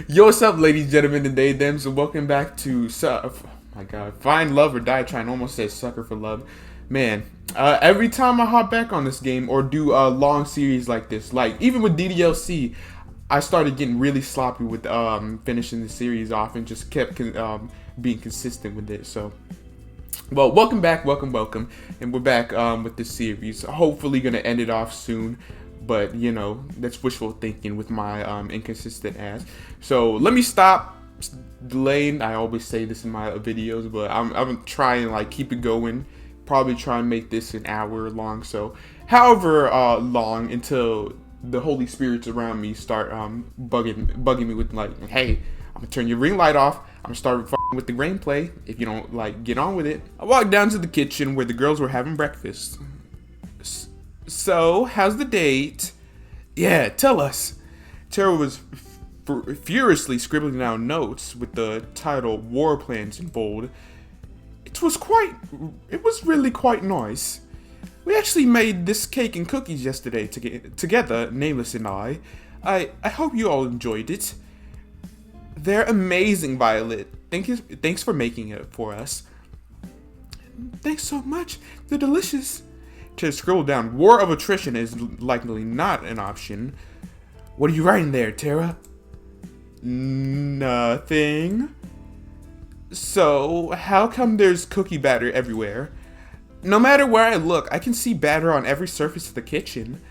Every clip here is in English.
Yo, what's up, ladies, gentlemen, and they, thems, and welcome back to, oh my god, Find Love or Die Trying. Almost said Sucker for Love. Man, every time I hop back on this game or do a long series like this, like, even with DDLC, I started getting really sloppy with, finishing the series off and just kept, being consistent with it, so... Well, welcome back, welcome, and we're back, with this series. Hopefully gonna end it off soon. But, you know, that's wishful thinking with my inconsistent ass. So let me stop delaying. I always say this in my videos, but I'm trying like keep it going. Probably try and make this an hour long. So however long until the Holy Spirits around me start bugging me with like, hey, I'm gonna turn your ring light off. I'm gonna start with the gameplay. If you don't like, get on with it. I walked down to the kitchen where the girls were having breakfast. So, how's the date? Yeah, tell us. Tara was furiously scribbling down notes with the title War Plans in bold. It was really quite nice. We actually made this cake and cookies yesterday together, Nameless and I. I hope you all enjoyed it. They're amazing, Violet. Thanks for making it for us. Thanks so much. They're delicious. To scroll down, war of attrition is likely not an option. What are you writing there, Tara? Nothing. So, how come there's cookie batter everywhere? No matter where I look, I can see batter on every surface of the kitchen.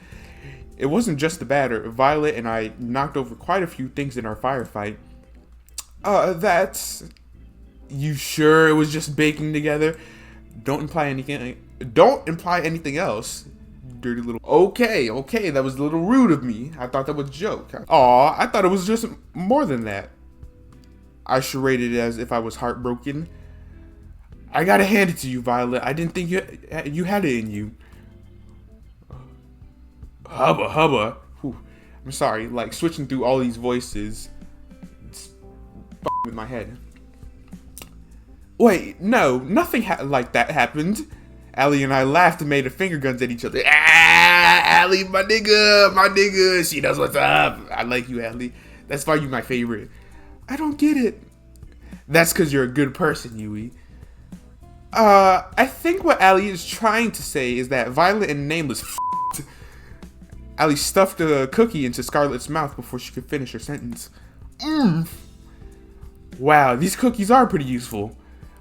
It wasn't just the batter. Violet and I knocked over quite a few things in our firefight. That's... You sure it was just baking together? Don't imply anything else. Dirty little... Okay, that was a little rude of me. I thought that was a joke. Aw, I thought it was just more than that. I charaded as if I was heartbroken. I gotta hand it to you, Violet. I didn't think you had it in you. Hubba. Whew. I'm sorry, like switching through all these voices. It's with my head. Wait, no, nothing like that happened. Allie and I laughed and made finger guns at each other. Allie, my nigga, she knows what's up. I like you, Allie. That's why you my favorite. I don't get it. That's because you're a good person, Yui. I think what Allie is trying to say is that Violet and Nameless f***ed. Allie stuffed a cookie into Scarlett's mouth before she could finish her sentence. Wow, these cookies are pretty useful.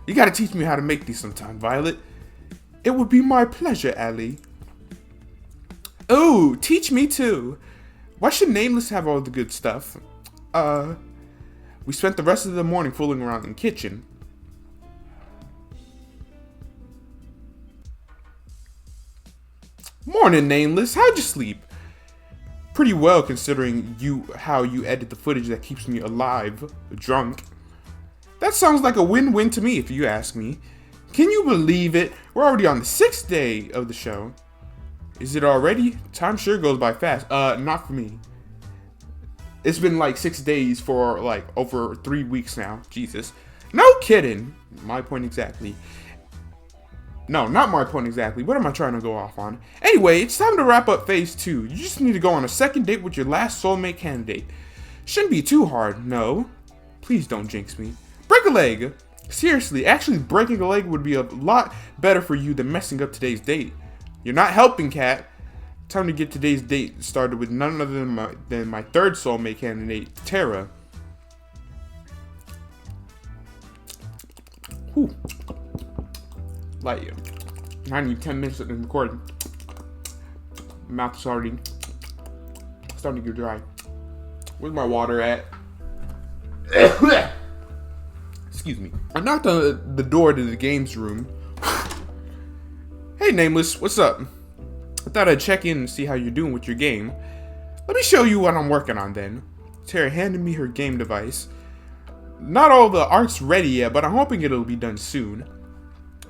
You gotta teach me how to make these sometime, Violet. It would be my pleasure, Allie. Oh, teach me too. Why should Nameless have all the good stuff? We spent the rest of the morning fooling around in the kitchen. Morning, Nameless. How'd you sleep? Pretty well, considering how you edit the footage that keeps me alive, drunk. That sounds like a win-win to me, if you ask me. Can you believe it? We're already on the 6th day of the show. Is it already? Time sure goes by fast. Not for me. It's been like 6 days for like over 3 weeks now. Jesus. No kidding. My point exactly. No, not my point exactly. What am I trying to go off on? Anyway, it's time to wrap up phase 2. You just need to go on a second date with your last soulmate candidate. Shouldn't be too hard, no. Please don't jinx me. Break a leg. Seriously, actually breaking a leg would be a lot better for you than messing up today's date. You're not helping, Kat. Time to get today's date started with none other than my third soulmate candidate, Tara. Whew. Like, 10 minutes of recording. Mouth is already starting to get dry. Where's my water at? Excuse me. I knocked on the door to the games room. Hey, Nameless, what's up? I thought I'd check in and see how you're doing with your game. Let me show you what I'm working on then. Tara handed me her game device. Not all the art's ready yet, but I'm hoping it'll be done soon.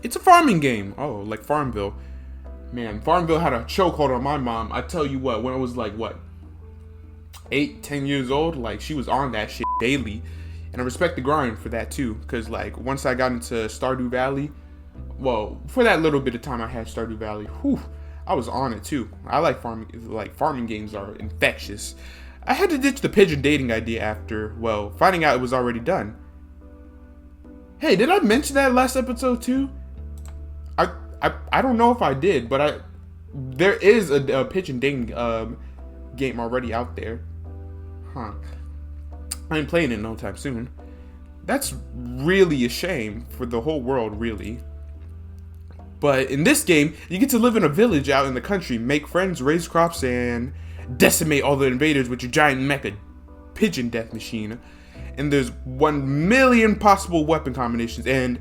It's a farming game. Oh, like Farmville. Man, Farmville had a chokehold on my mom. I tell you what, when I was like, 8, 10 years old, like, she was on that shit daily. And I respect the grind for that too, because like once I got into Stardew Valley, well, for that little bit of time I had Stardew Valley, whew, I was on it too. I like farming. Like farming games are infectious. I had to ditch the pigeon dating idea after, well, finding out it was already done. Hey, did I mention that last episode too? I don't know if I did, but there is a pigeon dating game already out there. Huh. I ain't playing it no time soon. That's really a shame for the whole world, really. But in this game, you get to live in a village out in the country, make friends, raise crops, and decimate all the invaders with your giant mecha pigeon death machine. And there's 1 million possible weapon combinations, and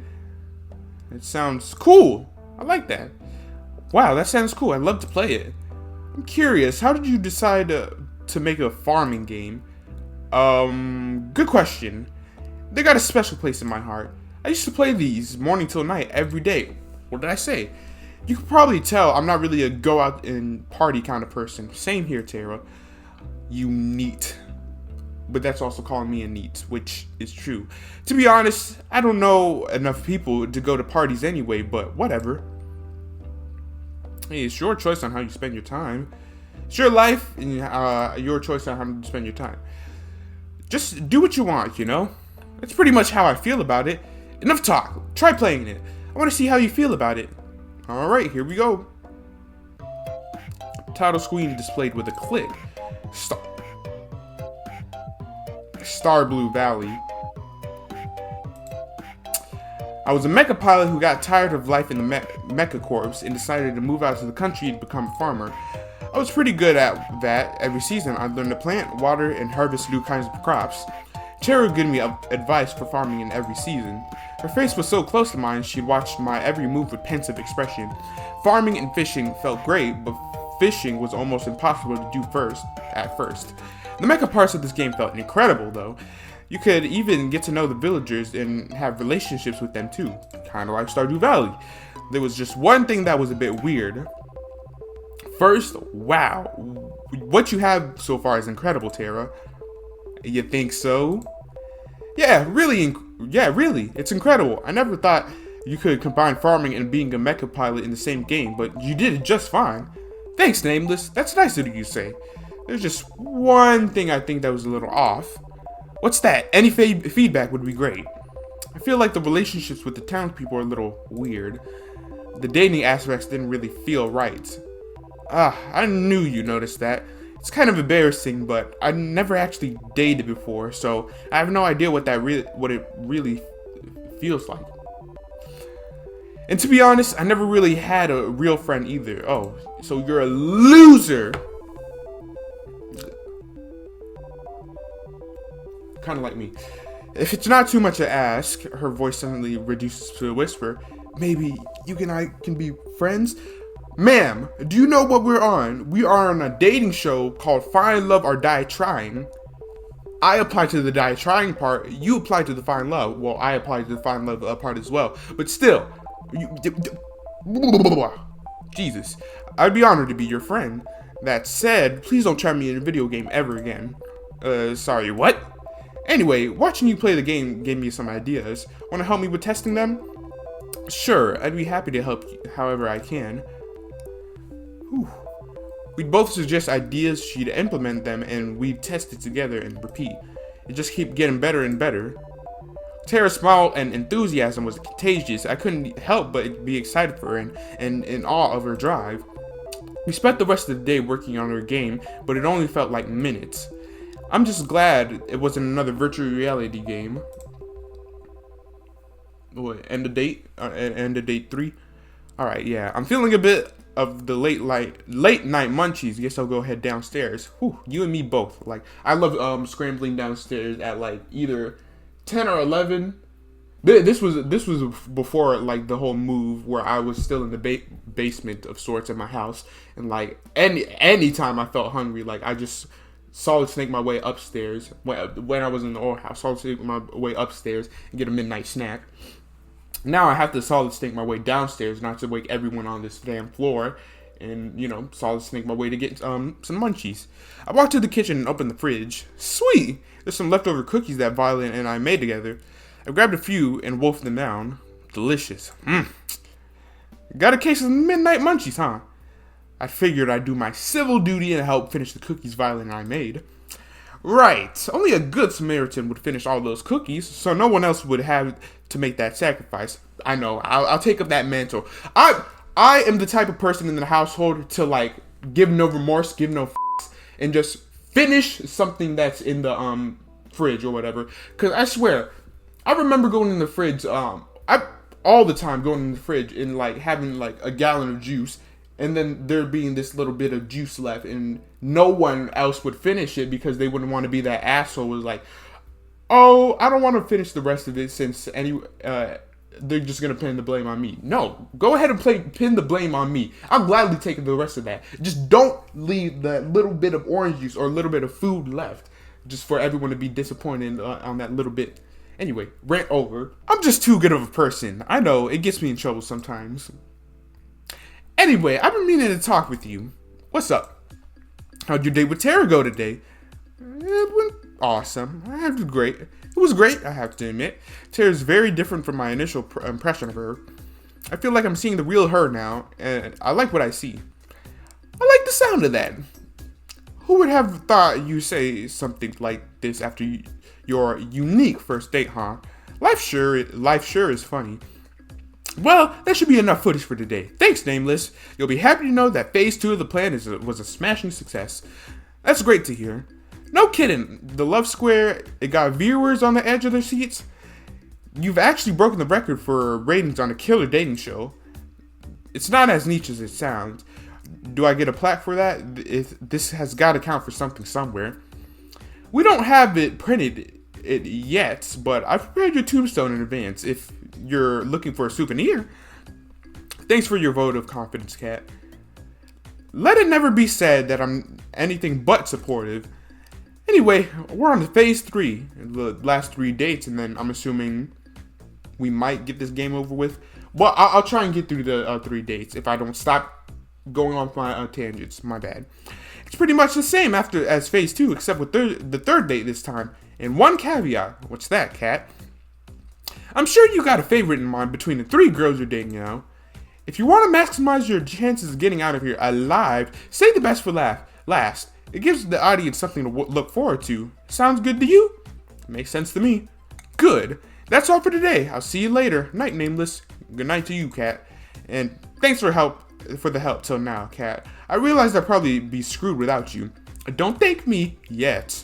it sounds cool. I like that. Wow, that sounds cool. I'd love to play it. I'm curious, how did you decide to make a farming game? Good question. They got a special place in my heart. I used to play these morning till night every day. What did I say? You can probably tell I'm not really a go out and party kind of person. Same here, Tara. You neat. But that's also calling me a neat, which is true. To be honest, I don't know enough people to go to parties anyway, but whatever. Hey, it's your choice on how you spend your time. It's your life, and your choice on how to spend your time. Just do what you want, you know? That's pretty much how I feel about it. Enough talk. Try playing it. I want to see how you feel about it. Alright, here we go. Title screen displayed with a click. Star Blue Valley. I was a mecha pilot who got tired of life in the mecha corps and decided to move out to the country to become a farmer. I was pretty good at that. Every season, I learned to plant, water, and harvest new kinds of crops. Tara would give me advice for farming in every season. Her face was so close to mine, she watched my every move with pensive expression. Farming and fishing felt great, but fishing was almost impossible to do at first. The mecha parts of this game felt incredible, though. You could even get to know the villagers and have relationships with them too, kind of like Stardew Valley. There was just one thing that was a bit weird. First, wow, what you have so far is incredible, Tara. You think so? Yeah, really, it's incredible. I never thought you could combine farming and being a mecha pilot in the same game, but you did it just fine. Thanks, Nameless. That's nice of you to say. There's just one thing I think that was a little off. What's that? Any feedback would be great. I feel like the relationships with the townspeople are a little weird. The dating aspects didn't really feel right. I knew you noticed that. It's kind of embarrassing, but I never actually dated before, so I have no idea what it really feels like. And to be honest, I never really had a real friend either. Oh, so you're a loser. Kind of like me. If it's not too much to ask, her voice suddenly reduces to a whisper. Maybe you and I can be friends? Ma'am, do you know what we're on? We are on a dating show called Find Love or Die Trying. I applied to the Die Trying part. You applied to the Find Love. Well, I applied to the Find Love part as well. But still, Jesus, I'd be honored to be your friend. That said, please don't try me in a video game ever again. Sorry, what? Anyway, watching you play the game gave me some ideas. Want to help me with testing them? Sure, I'd be happy to help you however I can. Whew. We'd both suggest ideas, she'd implement them, and we'd test it together and repeat. It just kept getting better and better. Tara's smile and enthusiasm was contagious. I couldn't help but be excited for her and in awe of her drive. We spent the rest of the day working on her game, but it only felt like minutes. I'm just glad it wasn't another virtual reality game. What, end of date? End of date 3? Alright, yeah. I'm feeling a bit of the late night munchies. Guess I'll go head downstairs. Whew, you and me both. Like, I love scrambling downstairs at like either 10 or 11. This was before like the whole move where I was still in the basement of sorts at my house, and like any time I felt hungry, like I just solid snake my way upstairs when I was in the old house. Solid snake my way upstairs and get a midnight snack. Now I have to solid snake my way downstairs, not to wake everyone on this damn floor, and solid snake my way to get some munchies. I walked to the kitchen and opened the fridge. Sweet, there's some leftover cookies that Violet and I made together. I grabbed a few and wolfed them down. Delicious. Got a case of midnight munchies, huh? I figured I'd do my civil duty and help finish the cookies Violet and I made. Right. Only a good Samaritan would finish all those cookies, so no one else would have to make that sacrifice. I know. I'll take up that mantle. I am the type of person in the household to like give no remorse, give no and just finish something that's in the fridge or whatever. Cause I swear, I remember going in the fridge. I all the time going in the fridge and like having like a gallon of juice, and then there being this little bit of juice left, and no one else would finish it because they wouldn't want to be that asshole. Was like, oh, I don't want to finish the rest of it since they're just gonna pin the blame on me. No, go ahead and pin the blame on me. I'll gladly take the rest of that. Just don't leave that little bit of orange juice or a little bit of food left, just for everyone to be disappointed on that little bit. Anyway, rant over. I'm just too good of a person. I know, it gets me in trouble sometimes. Anyway, I've been meaning to talk with you. What's up? How'd your date with Tara go today? It went awesome. It was great, I have to admit. Tara's very different from my initial impression of her. I feel like I'm seeing the real her now, and I like what I see. I like the sound of that. Who would have thought you say something like this after your unique first date, huh? Life sure is funny. Well, that should be enough footage for today. Thanks, Nameless. You'll be happy to know that phase 2 of the plan was a smashing success. That's great to hear. No kidding. The Love Square, it got viewers on the edge of their seats. You've actually broken the record for ratings on a killer dating show. It's not as niche as it sounds. Do I get a plaque for that? This has got to count for something somewhere. We don't have it printed yet, but I've prepared your tombstone in advance if you're looking for a souvenir. Thanks for your vote of confidence, Kat. Let it never be said that I'm anything but supportive. Anyway, we're on to phase 3, the last 3 dates, and then I'm assuming we might get this game over with. Well, I'll try and get through the 3 dates if I don't stop going off my tangents. My bad. It's pretty much the same as phase 2, except with the third date this time. And one caveat. What's that, Kat? I'm sure you got a favorite in mind between the 3 girls you're dating now. If you want to maximize your chances of getting out of here alive, save the best for last. It gives the audience something to look forward to. Sounds good to you? Makes sense to me. Good. That's all for today. I'll see you later. Night, Nameless. Good night to you, Kat. And thanks for the help till now, Kat. I realized I'd probably be screwed without you. Don't thank me yet.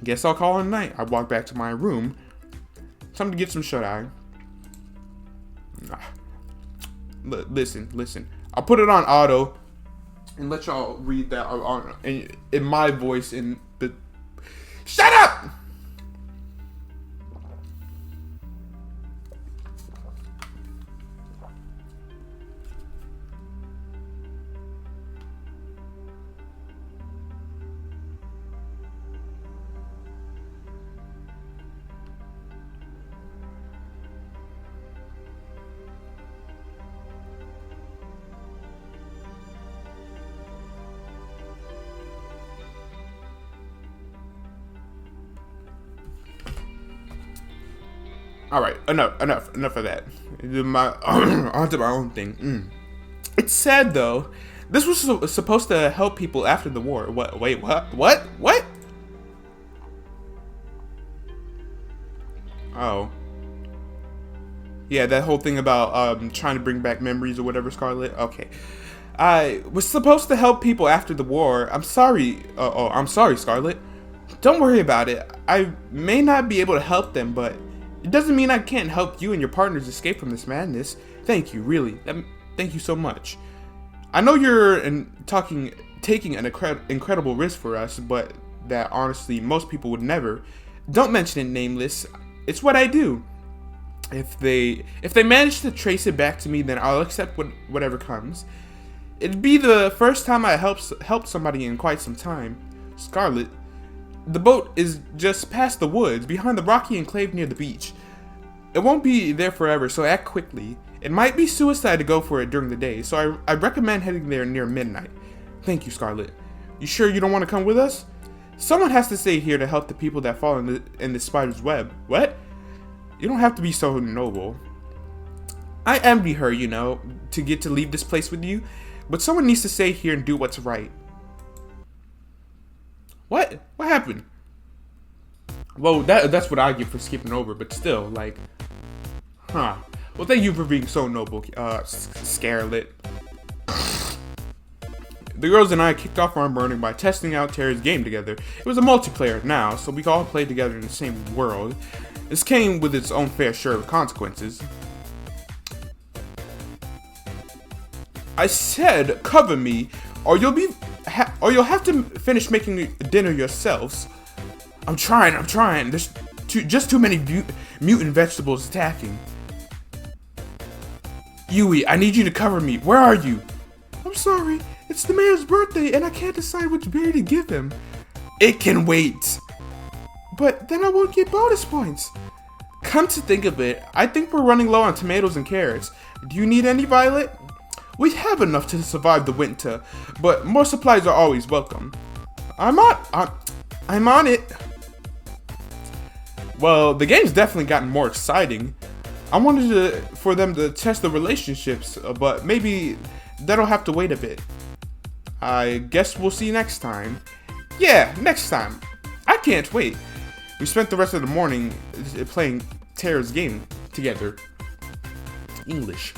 Guess I'll call it a night. I walk back to my room. Time to get some shut-eye. Listen. I'll put it on auto and let y'all read that in my voice. Shut up! All right, enough of that. Onto my own thing. It's sad though. This was supposed to help people after the war. What? Wait, what? Oh. Yeah, that whole thing about trying to bring back memories or whatever, Scarlet. Okay. I was supposed to help people after the war. I'm sorry. I'm sorry, Scarlet. Don't worry about it. I may not be able to help them, but it doesn't mean I can't help you and your partners escape from this madness. Thank you, really. Thank you so much. I know you're taking an incredible risk for us, but that honestly most people would never. Don't mention it, Nameless. It's what I do. If they manage to trace it back to me, then I'll accept whatever comes. It'd be the first time I helped somebody in quite some time. Scarlet, the boat is just past the woods, behind the rocky enclave near the beach. It won't be there forever, so act quickly. It might be suicide to go for it during the day, so I recommend heading there near midnight. Thank you, Scarlet. You sure you don't want to come with us? Someone has to stay here to help the people that fall in the spider's web. What? You don't have to be so noble. I envy her, to get to leave this place with you, but someone needs to stay here and do what's right. What What happened? Well, that's what I get for skipping over, but still, like, huh. Well, thank you for being so noble, Scarlet. The girls and I kicked off our burning by testing out Terra's game together. It was a multiplayer now, so we could all play together in the same world. This came with its own fair share of consequences. I said, cover me, or you'll have to finish making dinner yourselves. I'm trying. There's just too many mutant vegetables attacking. Yui, I need you to cover me. Where are you? I'm sorry. It's the mayor's birthday, and I can't decide which berry to give him. It can wait. But then I won't get bonus points. Come to think of it, I think we're running low on tomatoes and carrots. Do you need any, Violet? We have enough to survive the winter, but more supplies are always welcome. I'm on it. Well, the game's definitely gotten more exciting. I wanted for them to test the relationships, but maybe that'll have to wait a bit. I guess we'll see next time. Yeah, next time. I can't wait. We spent the rest of the morning playing Terra's game together. English.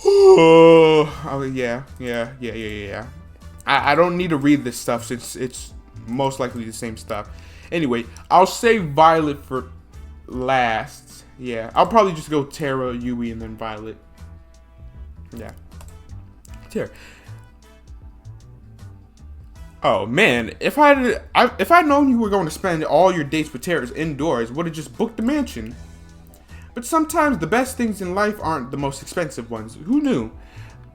Oh, yeah. I don't need to read this stuff since it's most likely the same stuff. Anyway, I'll save Violet for last. Yeah, I'll probably just go Terra, Yui, and then Violet. Yeah. Terra. Oh man, if I'd known you were going to spend all your dates with Terra's indoors, would have just booked the mansion. But sometimes the best things in life aren't the most expensive ones. Who knew?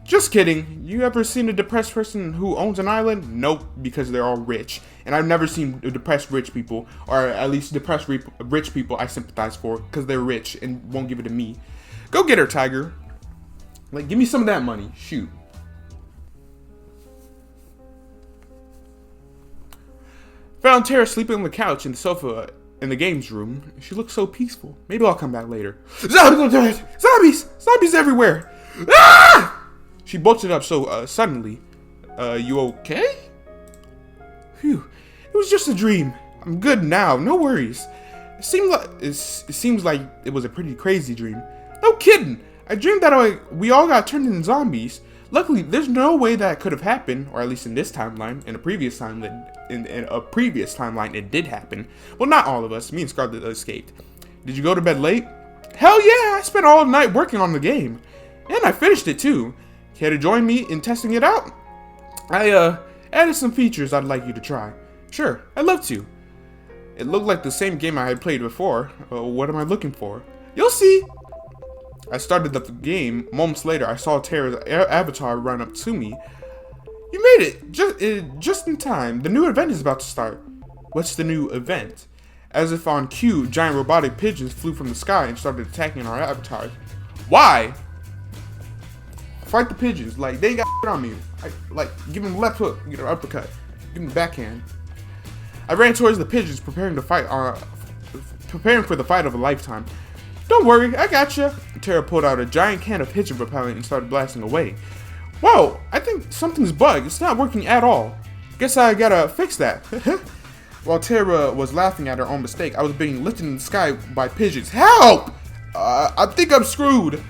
Just kidding. You ever seen a depressed person who owns an island? Nope, because they're all rich. And I've never seen depressed rich people, or at least depressed rich people I sympathize for, because they're rich and won't give it to me. Go get her, Tiger. Like, give me some of that money. Shoot. Found Terra sleeping on the couch and the sofa in the games room. She looks so peaceful. Maybe I'll come back later. Zombies! Zombies everywhere! Ah! She bolted up so suddenly. You okay? Phew. It was just a dream. I'm good now. No worries. It seems like it was a pretty crazy dream. No kidding. I dreamed that we all got turned into zombies. Luckily, there's no way that could have happened, or at least in this timeline. In a previous timeline, it did happen. Well, not all of us. Me and Scarlet escaped. Did you go to bed late? Hell yeah! I spent all night working on the game, and I finished it too. Care to join me in testing it out? I added some features I'd like you to try. Sure, I'd love to. It looked like the same game I had played before. What am I looking for? You'll see. I started the game. Moments later, I saw Terra's avatar run up to me. You made it! Just in time. The new event is about to start. What's the new event? As if on cue, giant robotic pigeons flew from the sky and started attacking our avatar. Why? Fight the pigeons. Like, they got on me. Give them left hook, uppercut. Give them backhand. I ran towards the pigeons, preparing for the fight of a lifetime. Don't worry, I gotcha. Terra pulled out a giant can of pigeon propellant and started blasting away. Whoa, I think something's bugged. It's not working at all. Guess I gotta fix that. While Terra was laughing at her own mistake, I was being lifted in the sky by pigeons. Help! I think I'm screwed.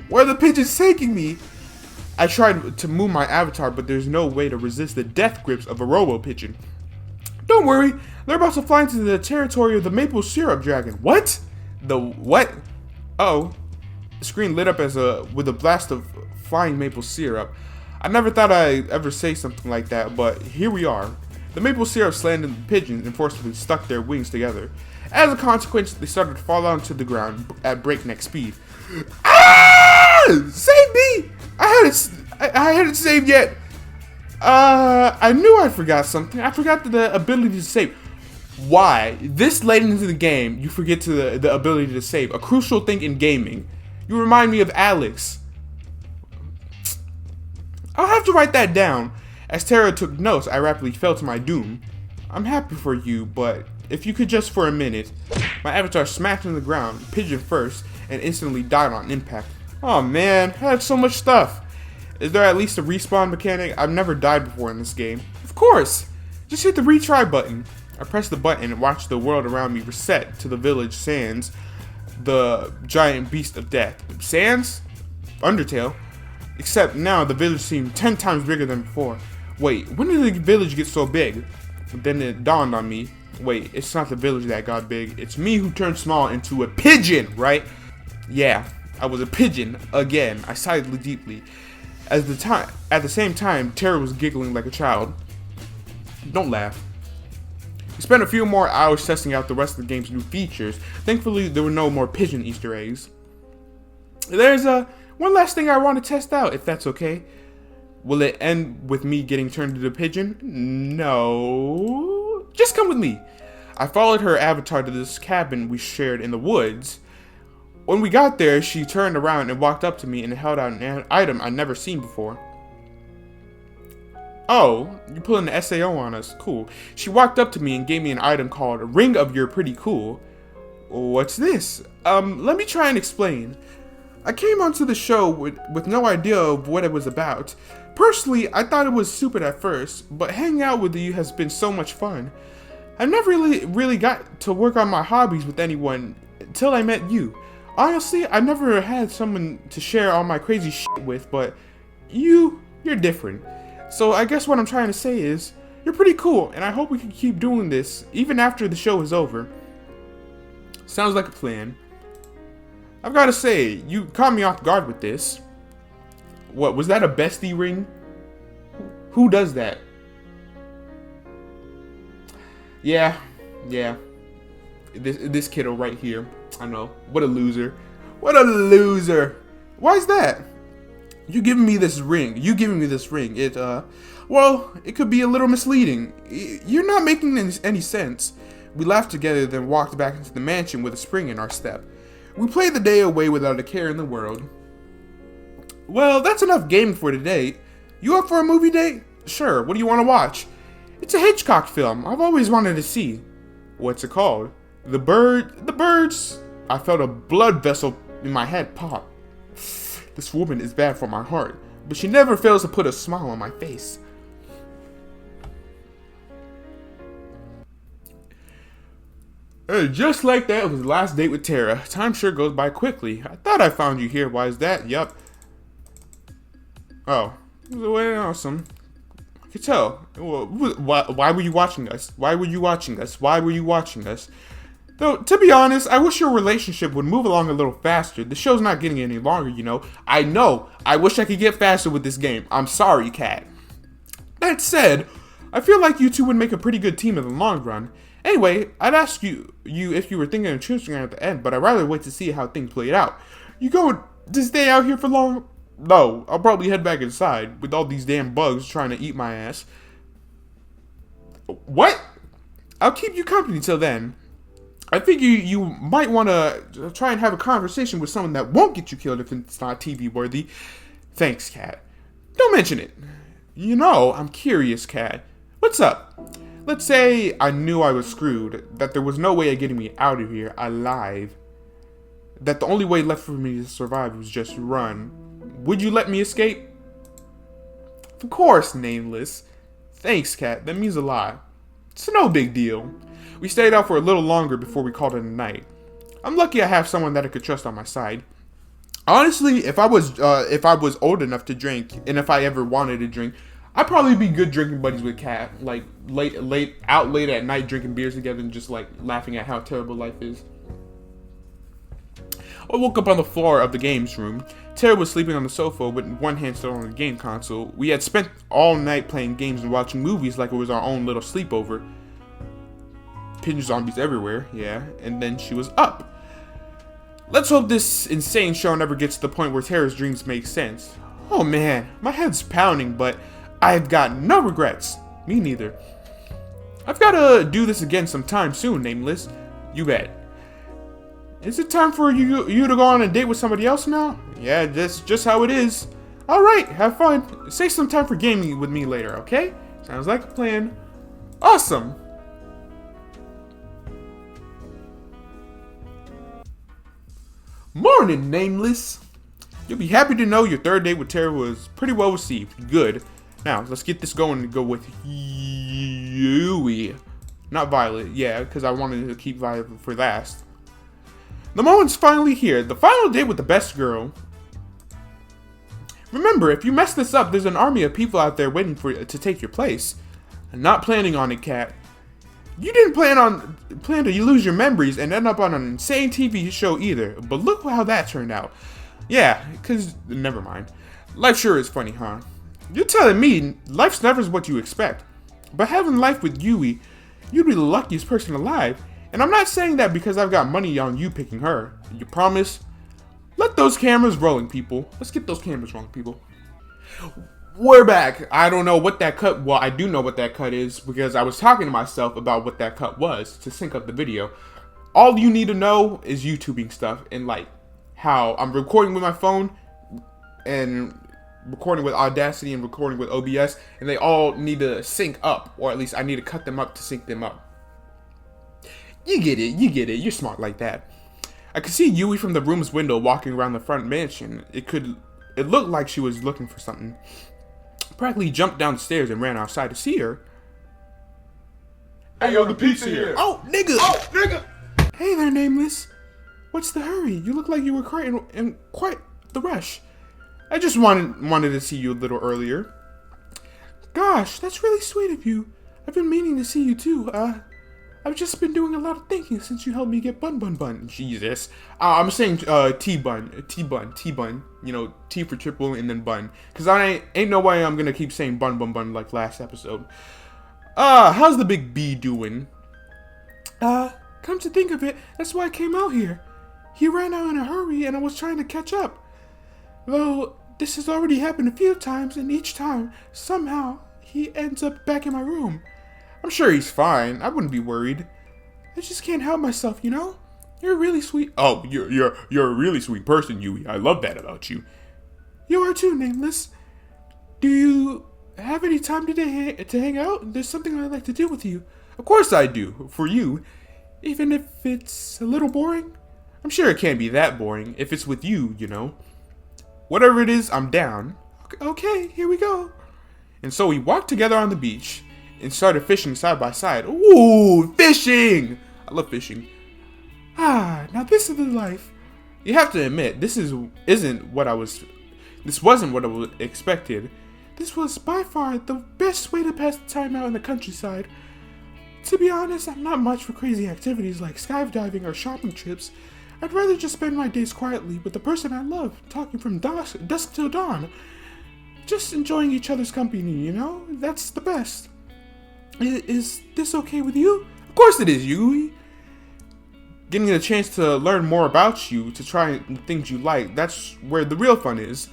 Where are the pigeons taking me? I tried to move my avatar, but there's no way to resist the death grips of a robo-pigeon. Don't worry, they're about to fly into the territory of the maple syrup dragon. What? The what? Oh, the screen lit up with a blast of flying maple syrup. I never thought I'd ever say something like that, but here we are. The maple syrup slanted the pigeons and forcibly stuck their wings together. As a consequence, they started to fall onto the ground at breakneck speed. Ah! Save me! I hadn't saved yet. I knew I forgot something. I forgot the ability to save. Why? This late into the game, you forget the ability to save. A crucial thing in gaming. You remind me of Alex. I'll have to write that down. As Terra took notes, I rapidly fell to my doom. I'm happy for you, but if you could just for a minute. My avatar smacked into the ground, pigeon first, and instantly died on impact. Oh man, I had so much stuff. Is there at least a respawn mechanic? I've never died before in this game. Of course! Just hit the retry button. I pressed the button and watched the world around me reset to the village Sans, the giant beast of death. Sans? Undertale. Except now the village seemed 10 times bigger than before. Wait, when did the village get so big? Then it dawned on me. Wait, it's not the village that got big. It's me who turned small into a pigeon, right? Yeah, I was a pigeon again. I sighed deeply. At the same time, Tara was giggling like a child. Don't laugh. We spent a few more hours testing out the rest of the game's new features. Thankfully, there were no more pigeon Easter eggs. There's one last thing I want to test out, if that's okay. Will it end with me getting turned into a pigeon? No. Just come with me. I followed her avatar to this cabin we shared in the woods. When we got there, she turned around and walked up to me and held out an item I'd never seen before. Oh, you're pulling the SAO on us. Cool. She walked up to me and gave me an item called Ring of You're Pretty Cool. What's this? Let me try and explain. I came onto the show with no idea of what it was about. Personally, I thought it was stupid at first, but hanging out with you has been so much fun. I never really got to work on my hobbies with anyone until I met you. Honestly, I never had someone to share all my crazy shit with, but you're different. So I guess what I'm trying to say is, you're pretty cool, and I hope we can keep doing this, even after the show is over. Sounds like a plan. I've gotta say, you caught me off guard with this. What, was that a bestie ring? Who does that? Yeah. This kiddo right here. I know. What a loser. What a loser. Why is that? You giving me this ring. Well, it could be a little misleading. You're not making any sense. We laughed together, then walked back into the mansion with a spring in our step. We played the day away without a care in the world. Well, that's enough gaming for today. You up for a movie date? Sure, what do you want to watch? It's a Hitchcock film I've always wanted to see. What's it called? The Birds. I felt a blood vessel in my head pop. This woman is bad for my heart, but she never fails to put a smile on my face. And just like that, it was the last date with Tara. Time sure goes by quickly. I thought I found you here. Why is that? Yup. Oh, way awesome. I could tell. Why were you watching us? Though, to be honest, I wish your relationship would move along a little faster. The show's not getting any longer, you know. I know. I wish I could get faster with this game. I'm sorry, Kat. That said, I feel like you two would make a pretty good team in the long run. Anyway, I'd ask you if you were thinking of choosing her at the end, but I'd rather wait to see how things played out. You going to stay out here for long? No, I'll probably head back inside with all these damn bugs trying to eat my ass. What? I'll keep you company till then. I think you might want to try and have a conversation with someone that won't get you killed if it's not TV worthy. Thanks, Kat. Don't mention it. You know, I'm curious, Kat. What's up? Let's say I knew I was screwed, that there was no way of getting me out of here alive, that the only way left for me to survive was just run. Would you let me escape? Of course, Nameless. Thanks, Kat. That means a lot. It's no big deal. We stayed out for a little longer before we called it a night. I'm lucky I have someone that I could trust on my side. Honestly, if I was old enough to drink, and if I ever wanted to drink, I'd probably be good drinking buddies with Kat. Like late at night drinking beers together and just like laughing at how terrible life is. I woke up on the floor of the games room. Tara was sleeping on the sofa with one hand still on the game console. We had spent all night playing games and watching movies like it was our own little sleepover. Pigeon zombies everywhere, yeah, and then she was up. Let's hope this insane show never gets to the point where Tara's dreams make sense. Oh man, my head's pounding, but I've got no regrets. Me neither. I've got to do this again sometime soon, Nameless. You bet. Is it time for you to go on a date with somebody else now? Yeah, that's just how it is. Alright, have fun. Save some time for gaming with me later, okay? Sounds like a plan. Awesome. Morning, Nameless. You'll be happy to know your third date with Tara was pretty well received. Good. Now, let's get this going and go with Yui. Not Violet, yeah, because I wanted to keep Violet for last. The moment's finally here. The final date with the best girl. Remember, if you mess this up, there's an army of people out there waiting for to take your place. I'm not planning on it, Kat. You didn't plan to lose your memories and end up on an insane TV show either. But look how that turned out. Yeah, because never mind. Life sure is funny, huh? You're telling me life's never what you expect. But having life with Yui, you'd be the luckiest person alive. And I'm not saying that because I've got money on you picking her. You promise? Let those cameras rolling, people. Let's get those cameras rolling, people. We're back. I don't know what that cut. Well, I do know what that cut is because I was talking to myself about what that cut was to sync up the video. All you need to know is YouTubing stuff and like how I'm recording with my phone and recording with Audacity and recording with OBS, and they all need to sync up, or at least I need to cut them up to sync them up. You get it. You're smart like that. I could see Yui from the room's window walking around the front mansion. It looked like she was looking for something. Practically jumped down the stairs and ran outside to see her. Hey, yo, the pizza here. Oh, nigga! Hey there, Nameless. What's the hurry? You look like you were crying in quite the rush. I just wanted to see you a little earlier. Gosh, that's really sweet of you. I've been meaning to see you too. I've just been doing a lot of thinking since you helped me get bun. Jesus. I'm saying T-bun. You know, T for triple and then bun. Because I ain't no way I'm going to keep saying bun like last episode. How's the big B doing? Come to think of it, that's why I came out here. He ran out in a hurry and I was trying to catch up. Though, this has already happened a few times, and each time, somehow, he ends up back in my room. I'm sure he's fine. I wouldn't be worried. I just can't help myself, you know? You're really sweet. Oh, you're a really sweet person, Yui. I love that about you. You are too, Nameless. Do you have any time today to hang out? There's something I'd like to do with you. Of course I do. For you. Even if it's a little boring. I'm sure it can't be that boring if it's with you, you know. Whatever it is, I'm down. Okay, here we go. And so we walked together on the beach and started fishing side by side. Ooh, fishing! I love fishing. Now this is the life. You have to admit, this wasn't what I expected. This was by far the best way to pass the time out in the countryside. To be honest, I'm not much for crazy activities like skydiving or shopping trips. I'd rather just spend my days quietly with the person I love, talking from dusk till dawn. Just enjoying each other's company, you know? That's the best. Is this okay with you? Of course it is, Yui. Getting a chance to learn more about you, to try the things you like, that's where the real fun is.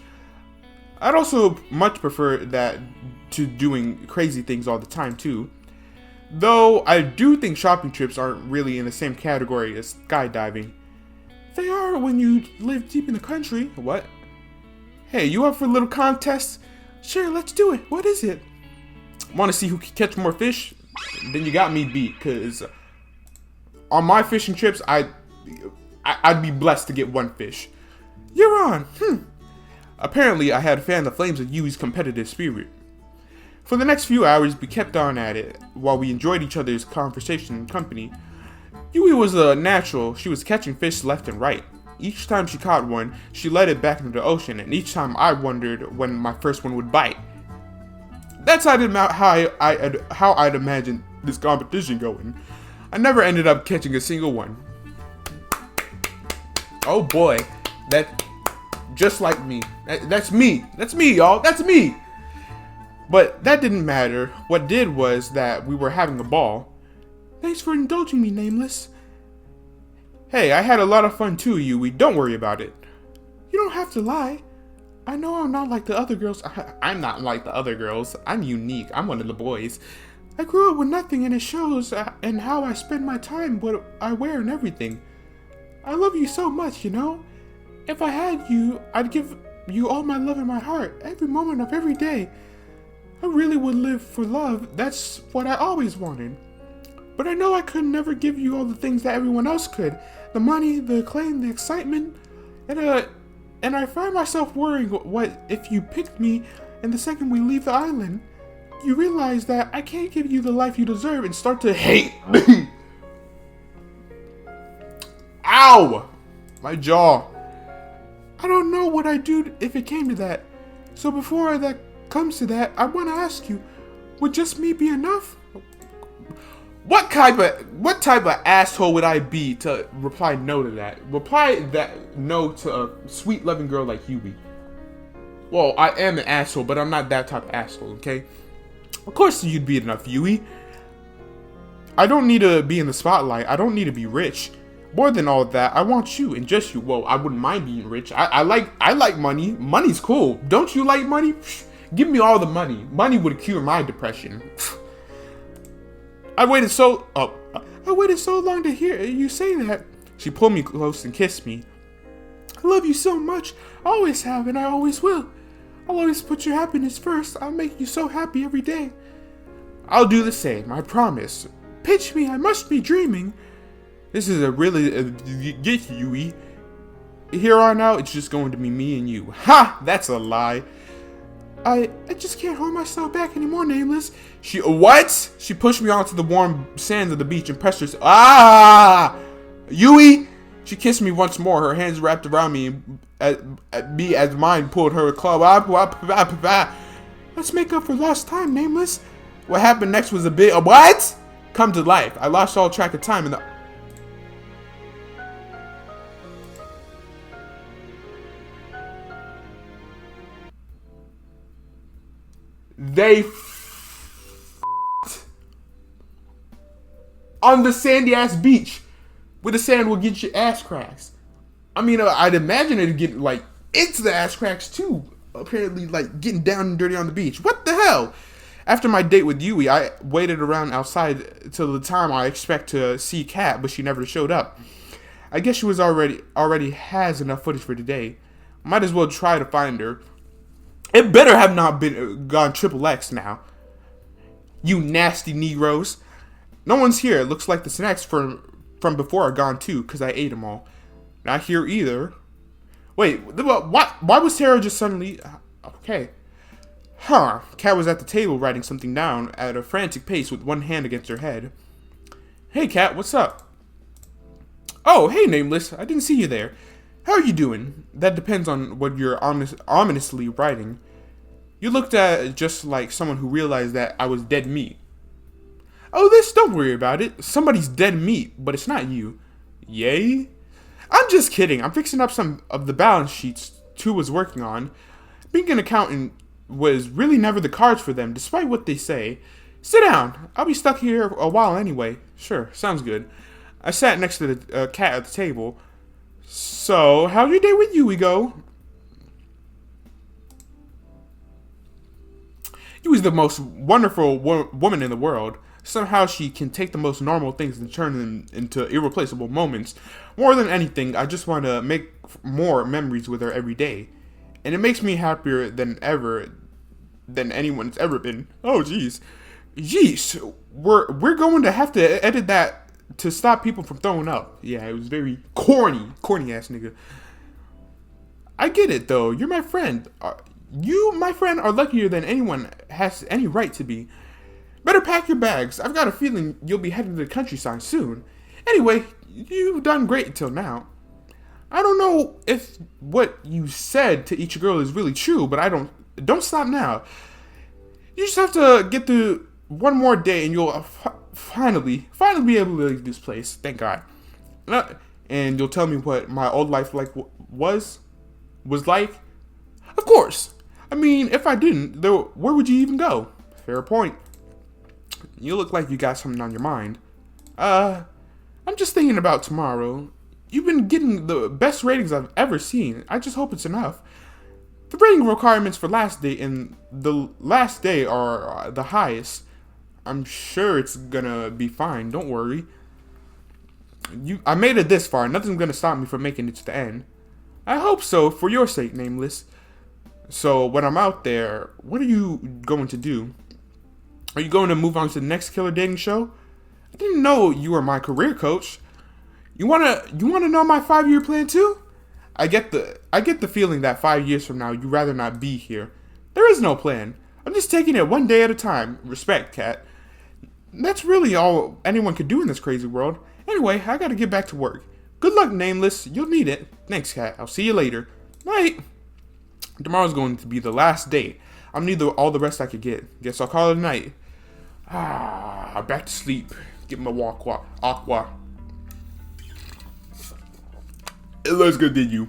I'd also much prefer that to doing crazy things all the time, too. Though I do think shopping trips aren't really in the same category as skydiving. They are when you live deep in the country. What? Hey, you up for a little contest? Sure, let's do it. What is it? Want to see who can catch more fish? Then you got me beat, because on my fishing trips, I'd be blessed to get one fish. You're on. Apparently, I had fanned the flames of Yui's competitive spirit. For the next few hours, we kept on at it, while we enjoyed each other's conversation and company. Yui was a natural. She was catching fish left and right. Each time she caught one, she let it back into the ocean, and each time I wondered when my first one would bite. That's how I'd imagined this competition going. I never ended up catching a single one. Oh boy, that just like me. That's me. That's me, y'all. That's me. But that didn't matter. What did was that we were having a ball. Thanks for indulging me, Nameless. Hey, I had a lot of fun too, Yui. Don't worry about it. You don't have to lie. I know I'm not like the other girls. I'm not like the other girls. I'm unique. I'm one of the boys. I grew up with nothing, and it shows in how I spend my time, what I wear, and everything. I love you so much, you know? If I had you, I'd give you all my love in my heart, every moment of every day. I really would live for love. That's what I always wanted. But I know I could never give you all the things that everyone else could. The money, the acclaim, the excitement, and And I find myself worrying, what if you picked me and the second we leave the island, you realize that I can't give you the life you deserve and start to hate me. Ow! My jaw. I don't know what I'd do if it came to that. So before that comes to that, I want to ask you, would just me be enough? What type of asshole would I be to reply no to that? Reply that no to a sweet loving girl like Yui. Well, I am an asshole, but I'm not that type of asshole, okay? Of course you'd be enough, Yui. I don't need to be in the spotlight. I don't need to be rich. More than all that, I want you and just you. Well, I wouldn't mind being rich. I like money. Money's cool. Don't you like money? Give me all the money. Money would cure my depression. I waited so long to hear you say that. She pulled me close and kissed me. I love you so much. I always have and I always will. I'll always put your happiness first. I'll make you so happy every day. I'll do the same, I promise. Pitch me, I must be dreaming. This is a really get Yui. Here on out, it's just going to be me and you. Ha! That's a lie. I just can't hold myself back anymore, Nameless. What? She pushed me onto the warm sands of the beach and pressed her. Ah! Yui! She kissed me once more, her hands wrapped around me as mine pulled her club. Let's make up for lost time, Nameless. What happened next was a bit of what? Come to life. I lost all track of time in the... They on the sandy ass beach where the sand will get your ass cracks. I mean, I'd imagine it'd get like into the ass cracks too. Apparently, like getting down and dirty on the beach. What the hell? After my date with Yui, I waited around outside till the time I expect to see Kat, but she never showed up. I guess she was already has enough footage for today. Might as well try to find her. It better have not been gone triple X now. You nasty Negroes. No one's here. It looks like the snacks from before are gone too, because I ate them all. Not here either. Wait, what? Why was Sarah just suddenly... Okay. Huh. Kat was at the table writing something down at a frantic pace with one hand against her head. Hey, Kat, what's up? Oh, hey, Nameless. I didn't see you there. How are you doing? That depends on what you're ominously writing. You looked at just like someone who realized that I was dead meat. Oh, don't worry about it. Somebody's dead meat, but it's not you. Yay? I'm just kidding. I'm fixing up some of the balance sheets Tu was working on. Being an accountant was really never the cards for them, despite what they say. Sit down. I'll be stuck here a while anyway. Sure, sounds good. I sat next to the cat at the table. So, how'd your day with Yui go? Yui's the most wonderful woman in the world. Somehow she can take the most normal things and turn them into irreplaceable moments. More than anything, I just want to make more memories with her every day. And it makes me happier than anyone's ever been. Oh, jeez. Jeez. We're going to have to edit that to stop people from throwing up. Yeah, it was very corny ass nigga. I get it though. You're my friend. You, my friend, are luckier than anyone has any right to be. Better pack your bags. I've got a feeling you'll be heading to the countryside soon. Anyway, you've done great until now. I don't know if what you said to each girl is really true, but don't stop now. You just have to get through one more day and you'll finally be able to leave this place. Thank God. And you'll tell me what my old life was like? Of course. I mean, if I didn't, where would you even go? Fair point. You look like you got something on your mind. I'm just thinking about tomorrow. You've been getting the best ratings I've ever seen. I just hope it's enough. The rating requirements for last day and the last day are the highest. I'm sure it's gonna be fine. Don't worry. I made it this far. Nothing's gonna stop me from making it to the end. I hope so, for your sake, Nameless. So, when I'm out there, what are you going to do? Are you going to move on to the next killer dating show? I didn't know you were my career coach. You wanna know my 5-year plan too? I get the feeling that 5 years from now you'd rather not be here. There is no plan. I'm just taking it one day at a time. Respect, Cat. That's really all anyone could do in this crazy world. Anyway, I gotta get back to work. Good luck, Nameless. You'll need it. Thanks, Cat. I'll see you later. Night. Tomorrow's going to be the last day. I'm neither all the rest I could get. Guess I'll call it a night. Back to sleep. Get my aqua. Let's continue.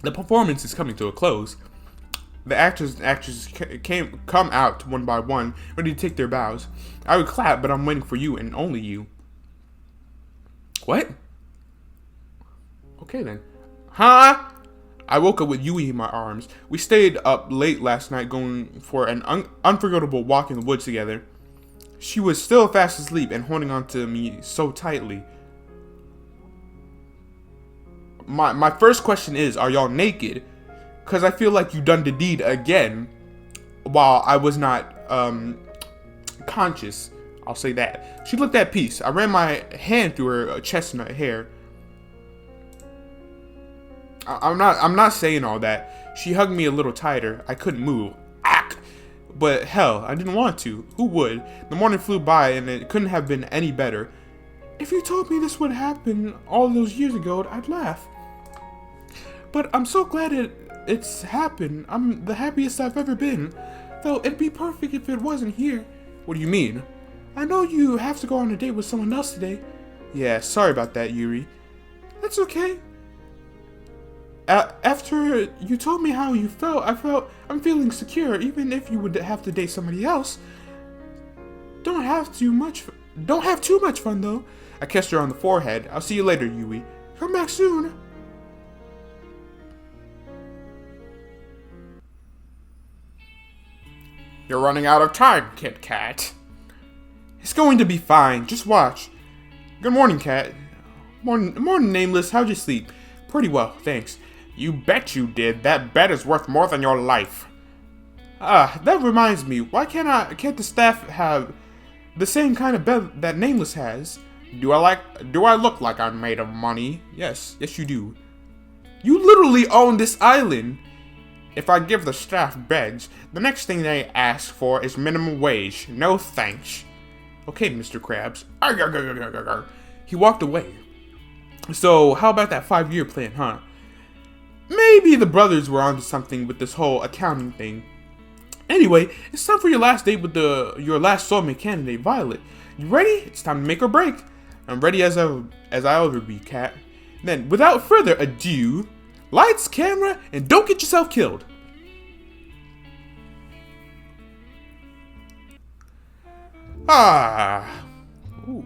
The performance is coming to a close. The actors and actresses come out one by one, ready to take their bows. I would clap, but I'm waiting for you and only you. What? Okay then. Huh? I woke up with Yui in my arms. We stayed up late last night going for an unforgettable walk in the woods together. She was still fast asleep and holding on to me so tightly. My first question is, are y'all naked? Because I feel like you done the deed again while I was not conscious. I'll say that. She looked at peace. I ran my hand through her chestnut hair. I'm not saying all that. She hugged me a little tighter. I couldn't move. But hell, I didn't want to. Who would? The morning flew by and it couldn't have been any better. If you told me this would happen all those years ago, I'd laugh. But I'm so glad it's happened. I'm the happiest I've ever been. Though it'd be perfect if it wasn't here. What do you mean? I know you have to go on a date with someone else today. Yeah, sorry about that, Yuri. That's okay. After you told me how you felt, I'm feeling secure, even if you would have to date somebody else. Don't have too much fun though. I kissed her on the forehead. I'll see you later, Yui. Come back soon. You're running out of time, Kit Kat. It's going to be fine. Just watch. Good morning, Cat. Morning, Nameless. How'd you sleep? Pretty well, thanks. You bet you did. That bet is worth more than your life. That reminds me. Why can't the staff have the same kind of bed that Nameless has? Do I look like I'm made of money? Yes, you do. You literally own this island. If I give the staff beds, the next thing they ask for is minimum wage. No thanks. Okay, Mr. Krabs. He walked away. So, how about that 5-year plan, huh? Maybe the brothers were onto something with this whole accounting thing. Anyway, it's time for your last date with your last soulmate candidate, Violet. You ready? It's time to make or break. I'm ready as I ever be, Cat. Then, without further ado, lights, camera, and don't get yourself killed. Ooh.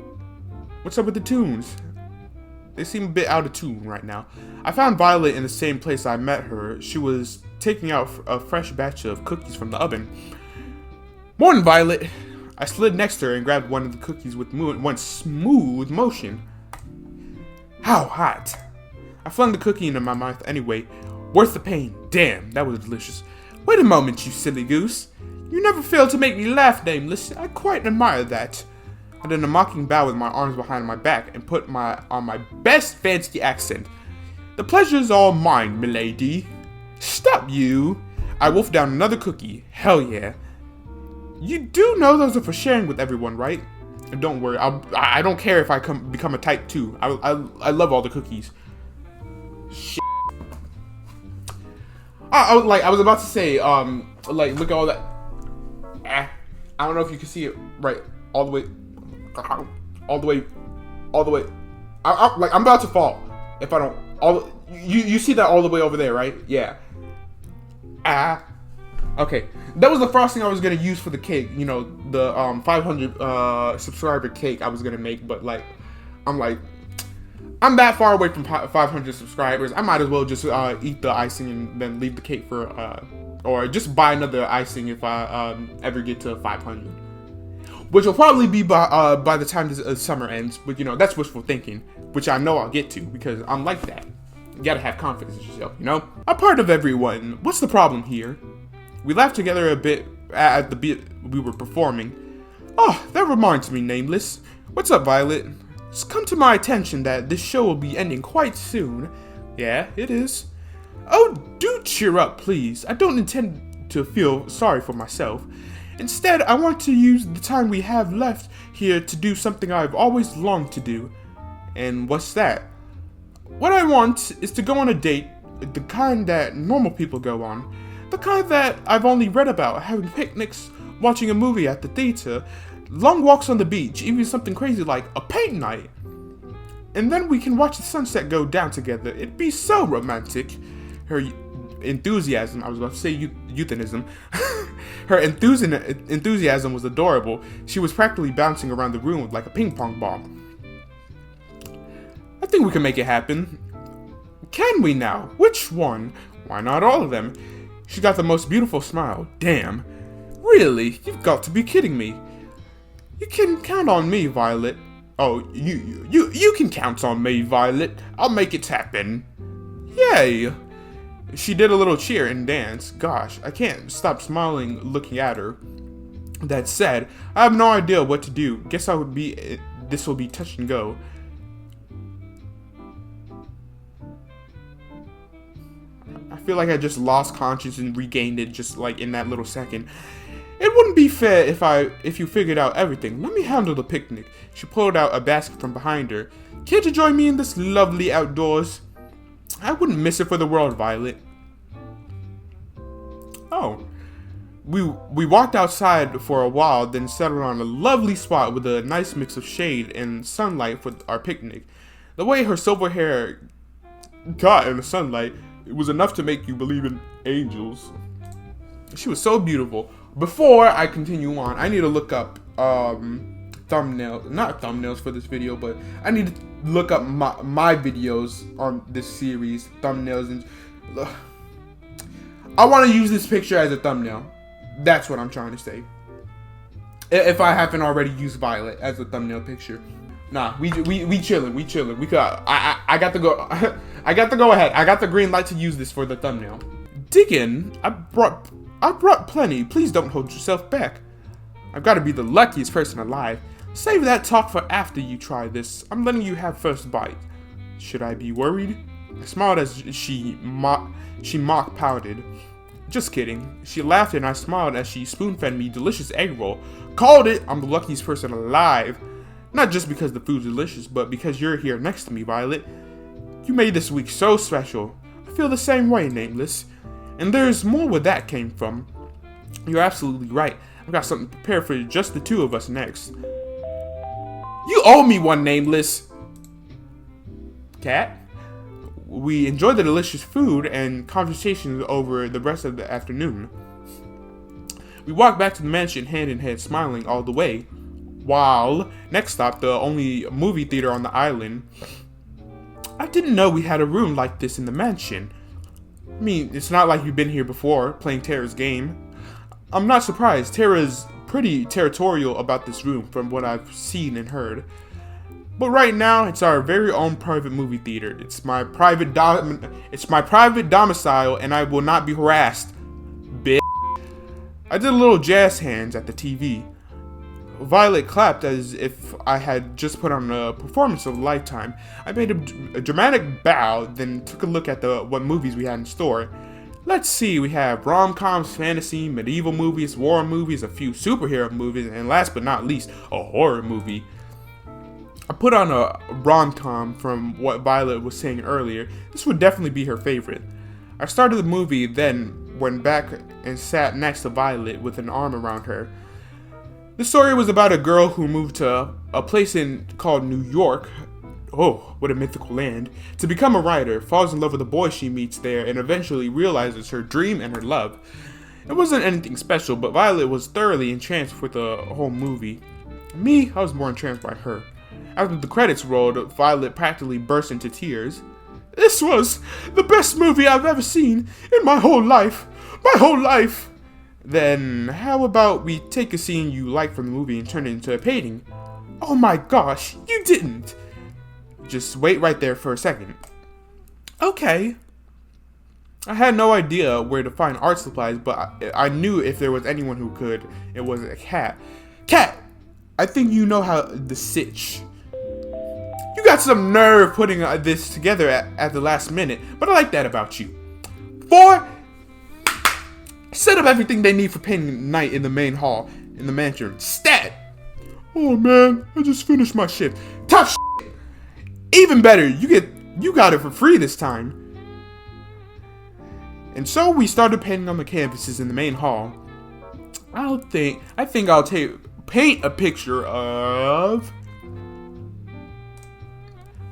What's up with the tunes? They seem a bit out of tune right now. I found Violet in the same place I met her. She was taking out a fresh batch of cookies from the oven. Morning, Violet. I slid next to her and grabbed one of the cookies with one smooth motion. How hot. I flung the cookie into my mouth anyway. Worth the pain. Damn, that was delicious. Wait a moment, you silly goose. You never fail to make me laugh, Nameless. I quite admire that. I did a mocking bow with my arms behind my back and put on my best fancy accent. The pleasure is all mine, milady. Stop, you. I wolfed down another cookie. Hell yeah. You do know those are for sharing with everyone, right? And don't worry, I don't care if I become a type 2. I love all the cookies. Shit. I was about to say, look at all that. I don't know if you can see it right all the way. I'm about to fall if I don't. You see that all the way over there, right? Yeah. Okay. That was the frosting I was gonna use for the cake. You know, the 500 subscriber cake I was gonna make, but I'm that far away from 500 subscribers. I might as well just eat the icing and then leave the cake for or just buy another icing if I ever get to 500. Which will probably be by the time this summer ends. But, you know, that's wishful thinking. Which I know I'll get to because I'm like that. You gotta have confidence in yourself, you know? I'm part of everyone. What's the problem here? We laughed together a bit at the bit we were performing. Oh, that reminds me, Nameless. What's up, Violet? It's come to my attention that this show will be ending quite soon. Yeah, it is. Oh, do cheer up, please. I don't intend to feel sorry for myself. Instead, I want to use the time we have left here to do something I've always longed to do. And what's that? What I want is to go on a date, the kind that normal people go on. The kind that I've only read about, having picnics, watching a movie at the theater, long walks on the beach, even something crazy like a paint night. And then we can watch the sunset go down together. It'd be so romantic. Her enthusiasm, I was about to say euthanism. Her enthusiasm was adorable. She was practically bouncing around the room like a ping pong ball. I think we can make it happen. Can we now? Which one? Why not all of them? She got the most beautiful smile. Damn. Really? You've got to be kidding me. You can count on me, Violet. Oh, you can count on me, Violet. I'll make it happen. Yay! She did a little cheer and dance. Gosh, I can't stop smiling looking at her. That said, I have no idea what to do. Guess this will be touch and go. I feel like I just lost conscience and regained it just like in that little second. It wouldn't be fair if you figured out everything. Let me handle the picnic. She pulled out a basket from behind her. Care to join me in this lovely outdoors? I wouldn't miss it for the world, Violet. Oh. We walked outside for a while, then settled on a lovely spot with a nice mix of shade and sunlight for our picnic. The way her silver hair got in the sunlight, it was enough to make you believe in angels. She was so beautiful. Before I continue on, I need to look up not thumbnails for this video, but I need to look up my videos on this series, thumbnails, and I want to use this picture as a thumbnail. That's what I'm trying to say. If I haven't already used Violet as a thumbnail picture. Nah, we chilling. We got I got to go I got to go ahead. I got the green light to use this for the thumbnail. Dig in. I brought plenty. Please don't hold yourself back. I've got to be the luckiest person alive. Save that talk for after you try this. I'm letting you have first bite. Should I be worried? I smiled as she mock pouted. Just kidding. She laughed and I smiled as she spoon-fed me delicious egg roll. Called it. I'm the luckiest person alive. Not just because the food's delicious, but because you're here next to me, Violet. You made this week so special. I feel the same way, Nameless. And there's more where that came from. You're absolutely right. I've got something prepared for just the two of us next. You owe me one, Nameless. Cat? We enjoyed the delicious food and conversations over the rest of the afternoon. We walked back to the mansion hand in hand, smiling all the way. While, next stop, the only movie theater on the island. I didn't know we had a room like this in the mansion. I mean, it's not like you've been here before, playing Tara's game. I'm not surprised. Tara's pretty territorial about this room from what I've seen and heard. But right now, it's our very own private movie theater. It's my private domicile, and I will not be harassed, bitch. I did a little jazz hands at the TV. Violet clapped as if I had just put on a performance of a lifetime. I made a dramatic bow, then took a look at what movies we had in store. Let's see, we have rom-coms, fantasy, medieval movies, war movies, a few superhero movies, and last but not least, a horror movie. I put on a rom-com from what Violet was saying earlier. This would definitely be her favorite. I started the movie, then went back and sat next to Violet with an arm around her. The story was about a girl who moved to a place called New York. Oh, what a mythical land. To become a writer, falls in love with a boy she meets there, and eventually realizes her dream and her love. It wasn't anything special, but Violet was thoroughly entranced with the whole movie. Me, I was more entranced by her. After the credits rolled, Violet practically burst into tears. This was the best movie I've ever seen in my whole life. My whole life! Then, how about we take a scene you like from the movie and turn it into a painting? Oh my gosh, you didn't! Just wait right there for a second. Okay. I had no idea where to find art supplies, but I knew if there was anyone who could, it was a Cat. Cat! I think you know how the sitch. You got some nerve putting this together at the last minute, but I like that about you. 4. Set up everything they need for painting night in the main hall in the mansion. Stat. Oh man, I just finished my shift. Tough shit. Even better, you got it for free this time. And so we started painting on the canvases in the main hall. I think I'll paint a picture of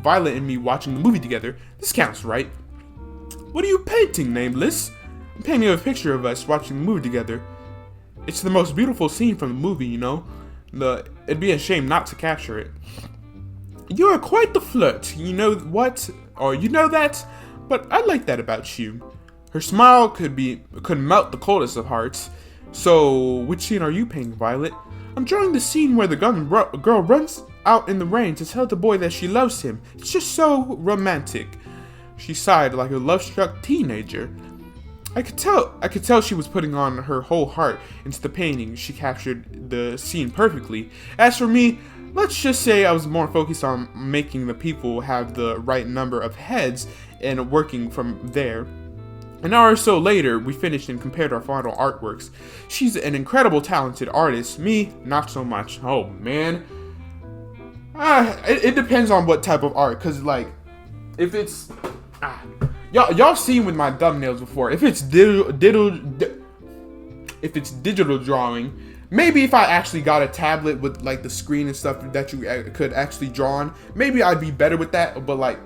Violet and me watching the movie together. This counts, right? What are you painting, Nameless? I'm painting a picture of us watching the movie together. It's the most beautiful scene from the movie, you know? It'd be a shame not to capture it. You're quite the flirt, you know what? Or you know that? But I like that about you. Her smile could melt the coldest of hearts. So, which scene are you painting, Violet? I'm drawing the scene where the girl runs out in the rain to tell the boy that she loves him. It's just so romantic. She sighed like a love-struck teenager. I could tell she was putting on her whole heart into the painting. She captured the scene perfectly. As for me, let's just say I was more focused on making the people have the right number of heads and working from there. An hour or so later, we finished and compared our final artworks. She's an incredible talented artist. Me, not so much. Oh man. It depends on what type of art, cause like, if it's y'all seen with my thumbnails before. If it's digital drawing, maybe if I actually got a tablet with like the screen and stuff that you could actually draw on, maybe I'd be better with that. But like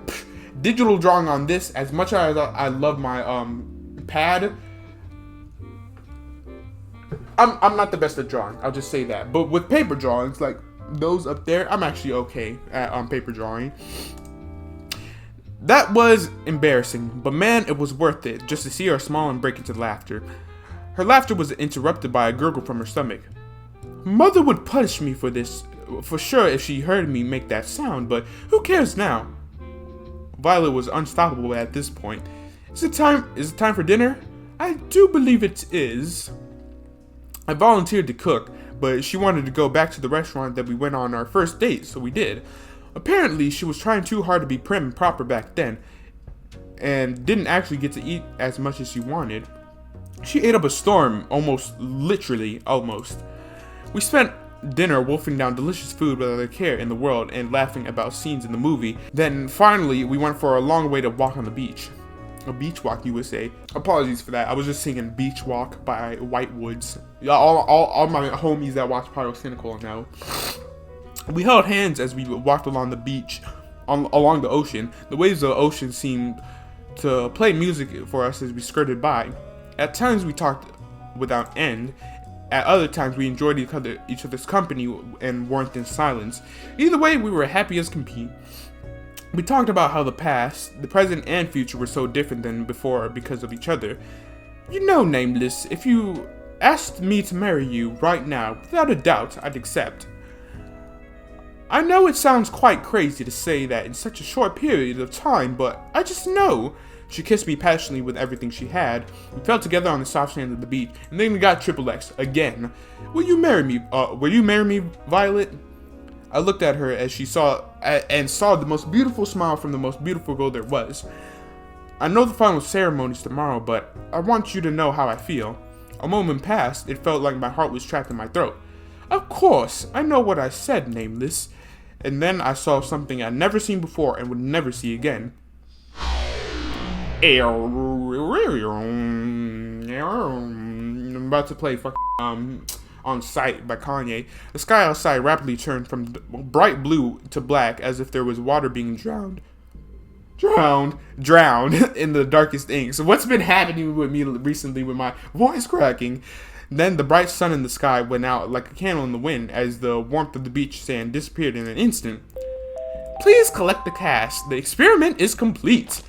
digital drawing on this, as much as I love my pad, I'm not the best at drawing. I'll just say that. But with paper drawings, like those up there, I'm actually okay at paper drawing. That was embarrassing, but man, it was worth it just to see her smile and break into laughter. Her laughter was interrupted by a gurgle from her stomach. Mother would punish me for this, for sure, if she heard me make that sound, but who cares now? Violet was unstoppable at this point. Is it time for dinner? I do believe it is. I volunteered to cook, but she wanted to go back to the restaurant that we went on our first date, so we did. Apparently, she was trying too hard to be prim and proper back then, and didn't actually get to eat as much as she wanted. She ate up a storm, literally. We spent dinner wolfing down delicious food without a care in the world and laughing about scenes in the movie. Then finally, we went for a long way to walk on the beach. A beach walk, you would say. Apologies for that. I was just singing Beach Walk by White Woods. All my homies that watch Pyrocynical know. We held hands as we walked along the beach, along the ocean. The waves of the ocean seemed to play music for us as we skirted by. At times we talked without end. At other times we enjoyed each other's company and warmth in silence. Either way, we were happy as can be. We talked about how the past, the present, and future were so different than before because of each other. You know, Nameless, if you asked me to marry you right now, without a doubt, I'd accept. I know it sounds quite crazy to say that in such a short period of time, but I just know. She kissed me passionately with everything she had. We fell together on the soft sand of the beach, and then we got XXX again. Will you marry me? Violet? I looked at her as she saw the most beautiful smile from the most beautiful girl there was. I know the final ceremony's tomorrow, but I want you to know how I feel. A moment passed. It felt like my heart was trapped in my throat. Of course, I know what I said, Nameless. And then I saw something I'd never seen before and would never see again. I'm about to play On Sight by Kanye. The sky outside rapidly turned from bright blue to black as if there was water being drowned in the darkest ink. So what's been happening with me recently with my voice cracking? Then the bright sun in the sky went out like a candle in the wind as the warmth of the beach sand disappeared in an instant. Please collect the cash. The experiment is complete.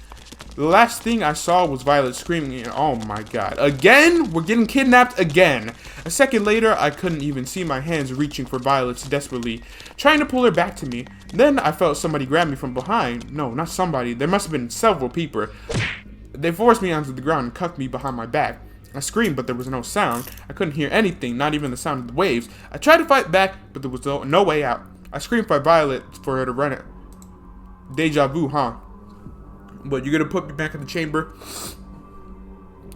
The last thing I saw was Violet screaming, and oh my god. Again? We're getting kidnapped again. A second later, I couldn't even see my hands reaching for Violet desperately, trying to pull her back to me. Then I felt somebody grab me from behind. No, not somebody. There must have been several people. They forced me onto the ground and cuffed me behind my back. I screamed, but there was no sound. I couldn't hear anything, not even the sound of the waves. I tried to fight back, but there was no way out. I screamed for Violet for her to run it. Deja vu, huh? But you're gonna put me back in the chamber?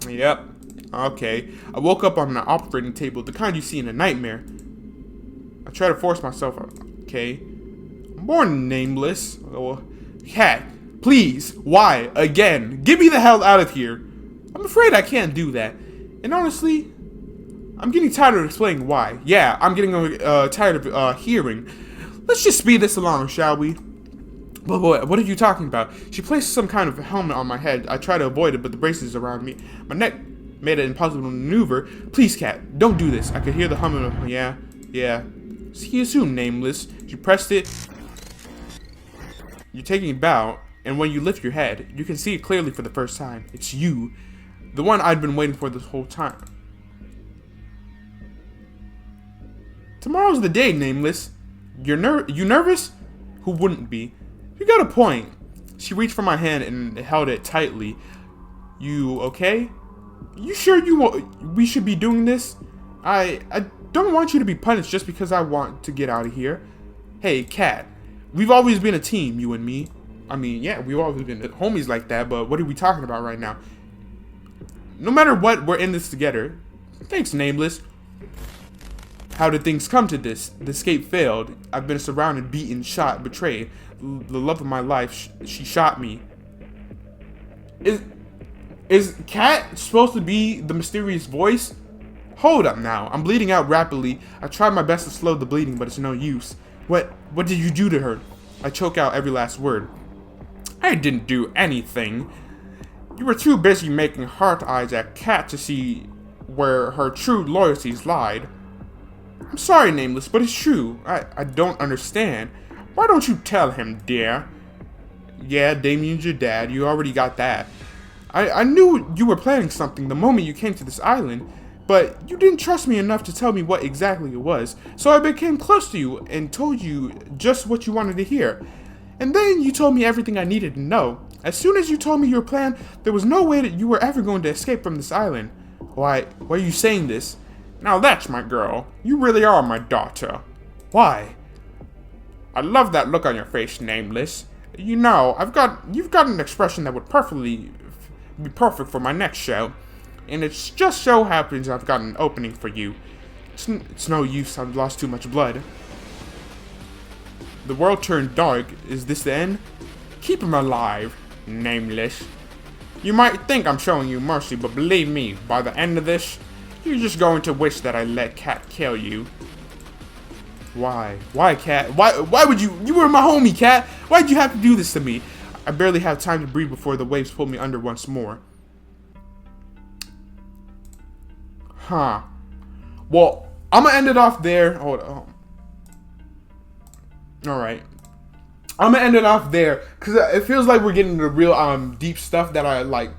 Yep. Okay. I woke up on the operating table, the kind you see in a nightmare. I try to force myself. Okay. More nameless. Oh, cat, please. Why? Again. Get me the hell out of here. I'm afraid I can't do that. And honestly, I'm getting tired of explaining why. Yeah, I'm getting tired of hearing. Let's just speed this along, shall we? But what are you talking about? She placed some kind of helmet on my head. I try to avoid it, but the braces around me. My neck made an impossible maneuver. Please, cat, don't do this. I could hear the humming of, yeah. See you soon, nameless. She pressed it. You're taking a bow, and when you lift your head, you can see it clearly for the first time. It's you. The one I'd been waiting for this whole time. Tomorrow's the day, nameless. You nervous? Who wouldn't be? You got a point. She reached for my hand and held it tightly. You okay? You sure we should be doing this? I don't want you to be punished just because I want to get out of here. Hey, cat. We've always been a team, you and me. I mean, yeah, we've always been homies like that, but what are we talking about right now? No matter what, we're in this together. Thanks, nameless. How did things come to this? The escape failed. I've been surrounded, beaten, shot, betrayed. The love of my life, she shot me. Is Cat supposed to be the mysterious voice? Hold up now. I'm bleeding out rapidly. I tried my best to slow the bleeding, but it's no use. What did you do to her? I choke out every last word. I didn't do anything. You were too busy making heart eyes at Cat to see where her true loyalties lied. I'm sorry, nameless, but it's true. I don't understand. Why don't you tell him, dear? Yeah, Damien's your dad. You already got that. I knew you were planning something the moment you came to this island, but you didn't trust me enough to tell me what exactly it was. So I became close to you and told you just what you wanted to hear. And then you told me everything I needed to know. As soon as you told me your plan, there was no way that you were ever going to escape from this island. Why are you saying this? Now that's my girl. You really are my daughter. Why? I love that look on your face, nameless. You know, you've got an expression that would be perfect for my next show. And it just so happens I've got an opening for you. It's no use, I've lost too much blood. The world turned dark. Is this the end? Keep him alive, nameless. You might think I'm showing you mercy, but believe me, by the end of this, you're just going to wish that I let Cat kill you. Why? Why, Cat? Why would you? You were my homie, Cat. Why'd you have to do this to me? I barely have time to breathe before the waves pull me under once more. Huh. Well, I'm gonna end it off there. Hold on. Alright. I'm gonna end it off there, because it feels like we're getting the real deep stuff that I like.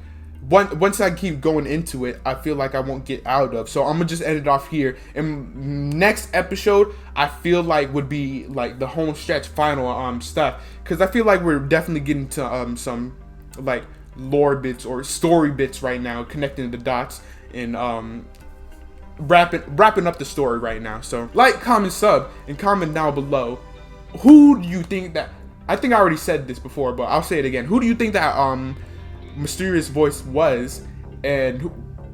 Once I keep going into it, I feel like I won't get out of. So I'm gonna just end it off here. And next episode, I feel like would be like the home stretch final stuff, because I feel like we're definitely getting to some like lore bits or story bits right now, connecting the dots and wrapping up the story right now. So like, comment, sub, and comment down below. Who do you think that? I think I already said this before, but I'll say it again. Who do you think that mysterious voice was, and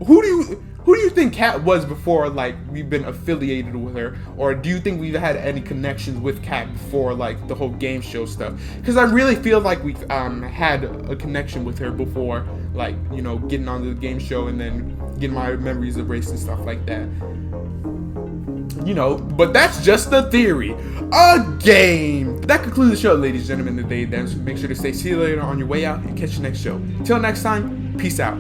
who do you think Cat was before like we've been affiliated with her, or do you think we've had any connections with Cat before like the whole game show stuff? Because I really feel like we've had a connection with her before, like, you know, getting on the game show and then getting my memories erased and stuff like that. You know, but that's just the theory. A game. That concludes the show, ladies and gentlemen. The day then. So make sure to stay see you later on your way out and catch you next show. Till next time, peace out.